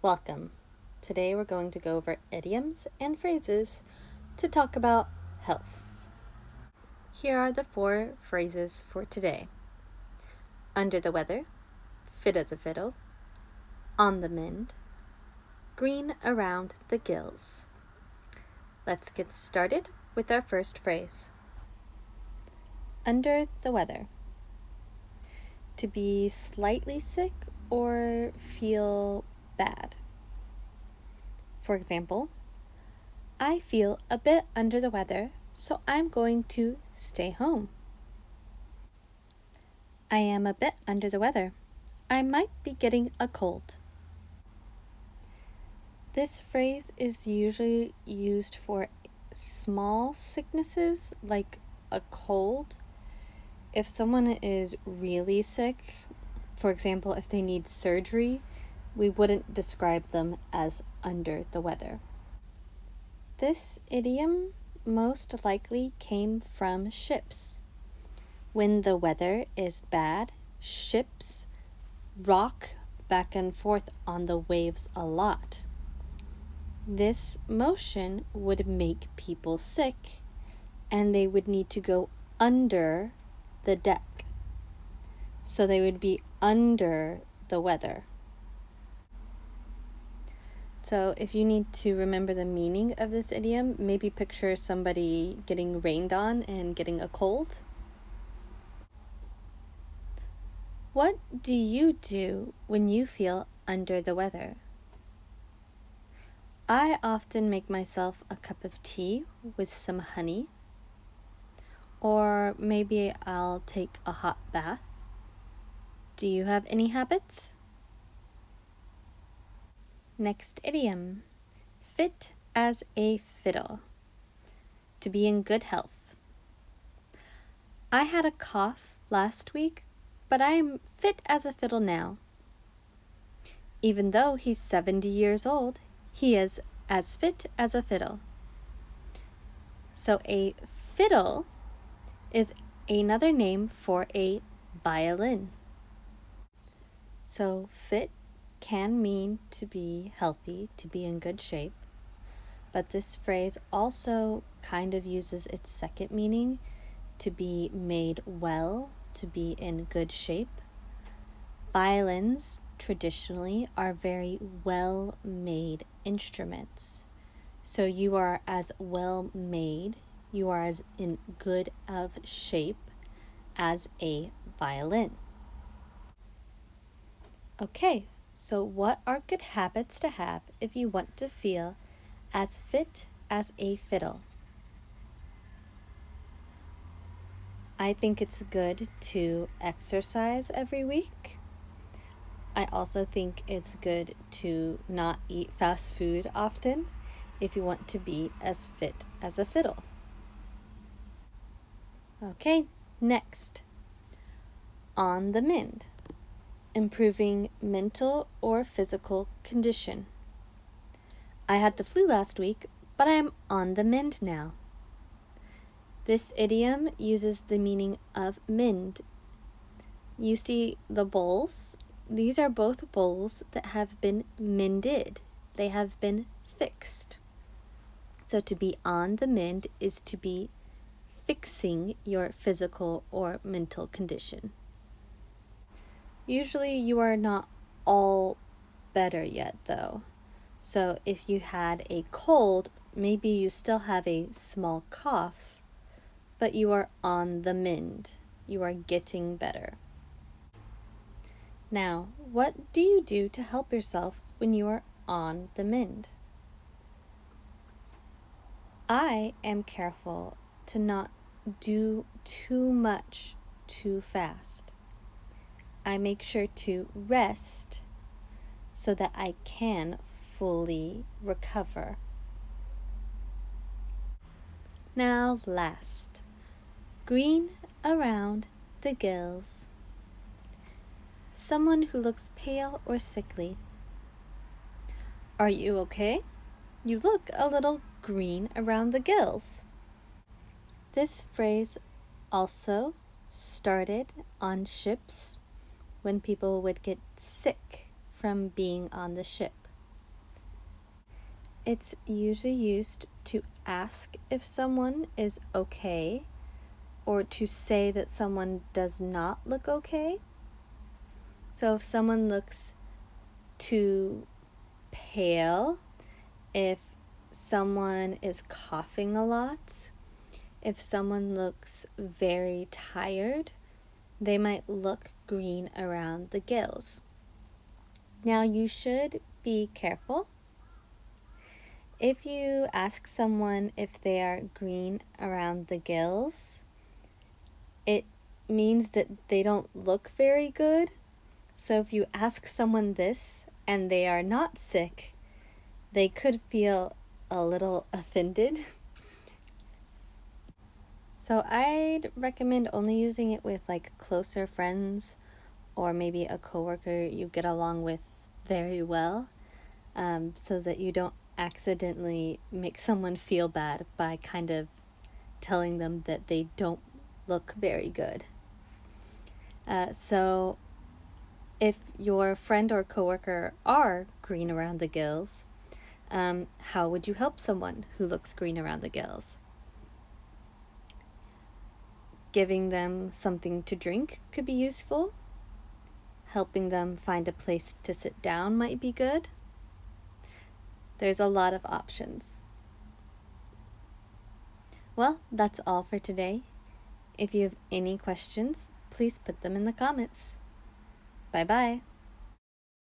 Welcome. Today we're going to go over idioms and phrases to talk about health. Here are the 4 phrases for today. Under the weather, fit as a fiddle, on the mend, green around the gills. Let's get started with our first phrase. Under the weather. To be slightly sick or feel bad. For example, I feel a bit under the weather, so I'm going to stay home. I am a bit under the weather. I might be getting a cold. This phrase is usually used for small sicknesses like a cold. If someone is really sick, for example, if they need surgery, we wouldn't describe them as under the weather. This idiom most likely came from ships. When the weather is bad, ships rock back and forth on the waves a lot. This motion would make people sick, and they would need to go under the deck. So they would be under the weather. So if you need to remember the meaning of this idiom, maybe picture somebody getting rained on and getting a cold. What do you do when you feel under the weather? I often make myself a cup of tea with some honey, or maybe I'll take a hot bath. Do you have any habits? Next idiom, fit as a fiddle. To be in good health. I had a cough last week, but I am fit as a fiddle now. Even though he's 70 years old, he is as fit as a fiddle. So a fiddle is another name for a violin. So fit can mean to be healthy, to be in good shape, but this phrase also kind of uses its second meaning, to be made well, to be in good shape. Violins traditionally are very well-made instruments. So you are as well-made, you are as in good of shape as a violin. Okay, so what are good habits to have if you want to feel as fit as a fiddle? I think it's good to exercise every week. I also think it's good to not eat fast food often if you want to be as fit as a fiddle. Okay, next. On the mend. Improving mental or physical condition. I had the flu last week, but I am on the mend now. This idiom uses the meaning of mend. You see the bowls? These are both bowls that have been mended. They have been fixed. So to be on the mend is to be fixing your physical or mental condition. Usually you are not all better yet though. So if you had a cold, maybe you still have a small cough, but you are on the mend. You are getting better. Now, what do you do to help yourself when you are on the mend? I am careful to not do too much too fast. I make sure to rest so that I can fully recover. Now last, green around the gills. Someone who looks pale or sickly. Are you okay? You look a little green around the gills. This phrase also started on ships when people would get sick from being on the ship. It's usually used to ask if someone is okay or to say that someone does not look okay. So if someone looks too pale, if someone is coughing a lot, if someone looks very tired, they might look green around the gills. Now you should be careful. If you ask someone if they are green around the gills, it means that they don't look very good. So if you ask someone this and they are not sick, they could feel a little offended. So I'd recommend only using it with like closer friends or maybe a coworker you get along with very well, so that you don't accidentally make someone feel bad by kind of telling them that they don't look very good. So if your friend or coworker are green around the gills, how would you help someone who looks green around the gills? Giving them something to drink could be useful. Helping them find a place to sit down might be good. There's a lot of options. Well, that's all for today. If you have any questions, please put them in the comments. Bye-bye.